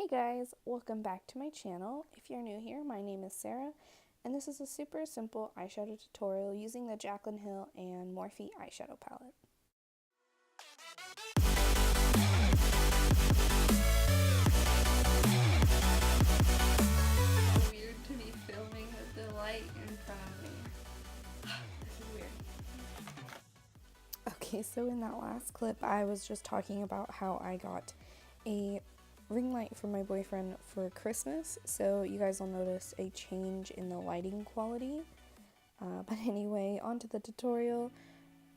Hey guys, welcome back to my channel. If you're new here, my name is Sarah, and this is a super simple eyeshadow tutorial using the Jaclyn Hill and Morphe eyeshadow palette. So weird to be filming with the light in front of me. This is weird. Okay, so in that last clip, I was just talking about how I got a ring light from my boyfriend for Christmas, so you guys will notice a change in the lighting quality. But anyway, on to the tutorial.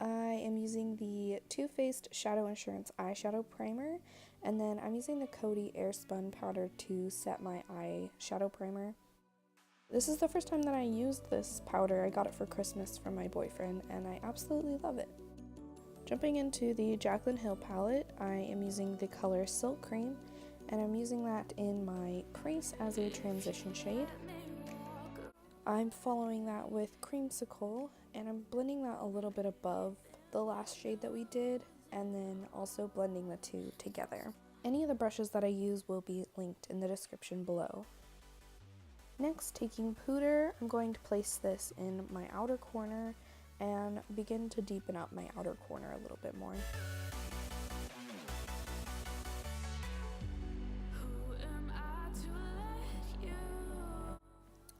I am using the Too Faced Shadow Insurance Eyeshadow Primer, and then I'm using the Coty Airspun powder to set my eyeshadow primer. This is the first time that I used this powder. I got it for Christmas from my boyfriend, and I absolutely love it. Jumping into the Jaclyn Hill palette, I am using the color Silk Cream, and I'm using that in my crease as a transition shade. I'm following that with Creamsicle, and I'm blending that a little bit above the last shade that we did, and then also blending the two together. Any of the brushes that I use will be linked in the description below. Next, taking Pooter, I'm going to place this in my outer corner and begin to deepen up my outer corner a little bit more.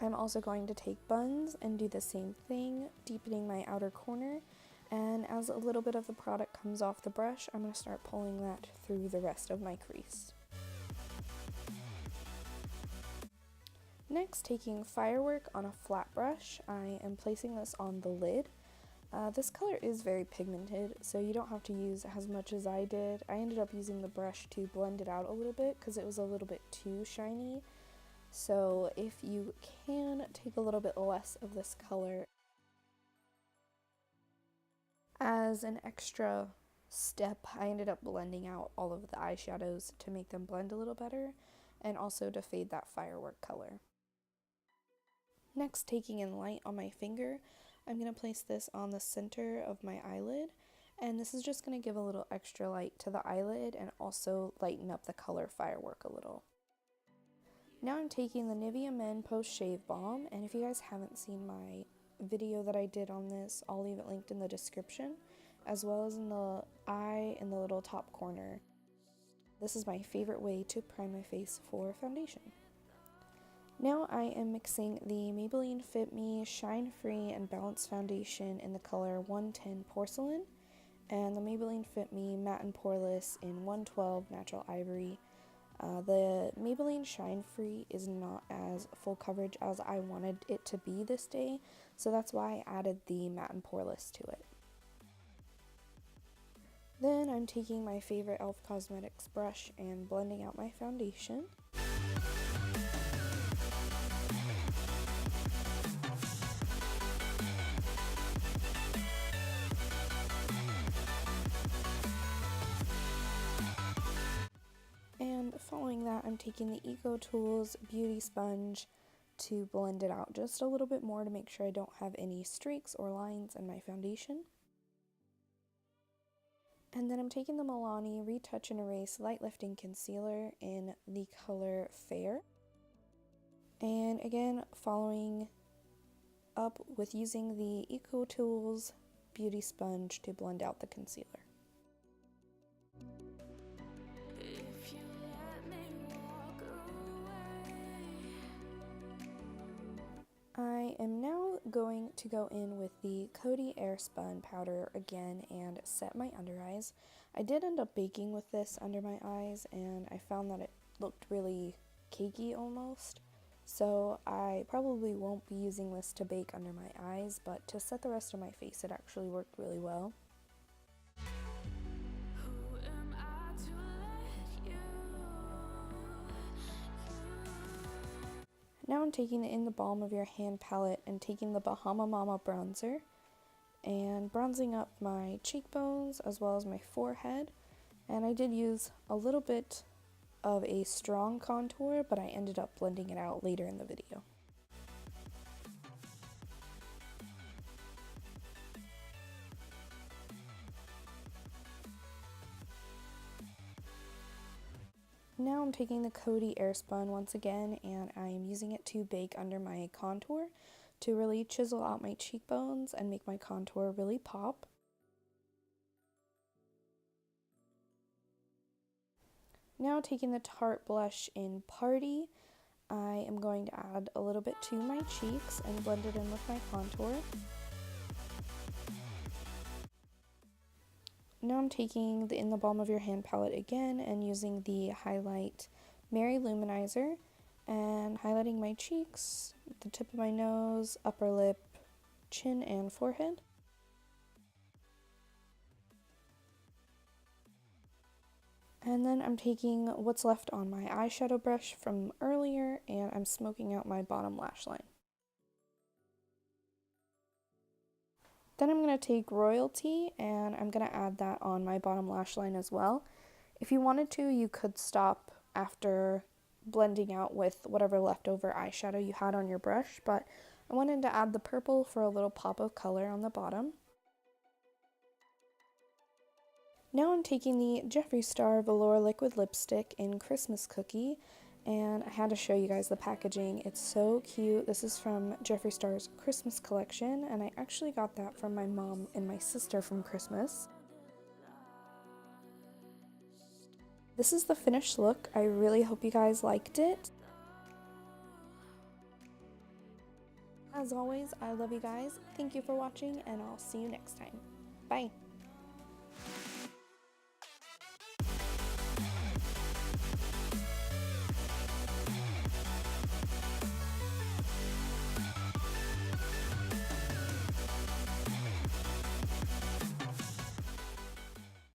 I'm also going to take Buns and do the same thing, deepening my outer corner, and as a little bit of the product comes off the brush, I'm going to start pulling that through the rest of my crease. Next, taking Firework on a flat brush, I am placing this on the lid. This color is very pigmented, so you don't have to use as much as I did. I ended up using the brush to blend it out a little bit because it was a little bit too shiny. So if you can take a little bit less of this color as an extra step, I ended up blending out all of the eyeshadows to make them blend a little better and also to fade that firework color. Next, taking in light on my finger, I'm going to place this on the center of my eyelid, and this is just going to give a little extra light to the eyelid and also lighten up the color firework a little. Now I'm taking the Nivea Men Post Shave Balm, and if you guys haven't seen my video that I did on this, I'll leave it linked in the description, as well as in the eye in the little top corner. This is my favorite way to prime my face for foundation. Now I am mixing the Maybelline Fit Me Shine Free and Balanced Foundation in the color 110 Porcelain, and the Maybelline Fit Me Matte and Poreless in 112 Natural Ivory. The Maybelline Shine Free is not as full coverage as I wanted it to be this day, so that's why I added the Matte and Poreless to it. Then I'm taking my favorite e.l.f. Cosmetics brush and blending out my foundation. And following that, I'm taking the EcoTools Beauty Sponge to blend it out just a little bit more to make sure I don't have any streaks or lines in my foundation. And then I'm taking the Milani Retouch and Erase Light Lifting Concealer in the color Fair. And again, following up with using the EcoTools Beauty Sponge to blend out the concealer. I am now going to go in with the Coty Airspun powder again and set my under eyes. I did end up baking with this under my eyes, and I found that it looked really cakey almost. So I probably won't be using this to bake under my eyes, but to set the rest of my face it actually worked really well. Now I'm taking it in the palm of your hand palette and taking the Bahama Mama bronzer and bronzing up my cheekbones as well as my forehead. And I did use a little bit of a strong contour, but I ended up blending it out later in the video. Now I'm taking the Coty Airspun once again, and I'm using it to bake under my contour to really chisel out my cheekbones and make my contour really pop. Now taking the Tarte blush in Party, I am going to add a little bit to my cheeks and blend it in with my contour. Now I'm taking the In the Balm of Your Hand palette again and using the highlight Mary Luminizer and highlighting my cheeks, the tip of my nose, upper lip, chin, and forehead. And then I'm taking what's left on my eyeshadow brush from earlier and I'm smoking out my bottom lash line. Then I'm going to take Royalty and I'm going to add that on my bottom lash line as well. If you wanted to, you could stop after blending out with whatever leftover eyeshadow you had on your brush, but I wanted to add the purple for a little pop of color on the bottom. Now I'm taking the Jeffree Star Velour Liquid Lipstick in Christmas Cookie, and I had to show you guys the packaging. It's so cute. This is from Jeffree Star's Christmas collection, and I actually got that from my mom and my sister from Christmas. This is the finished look. I really hope you guys liked it. As always, I love you guys. Thank you for watching, and I'll see you next time. Bye!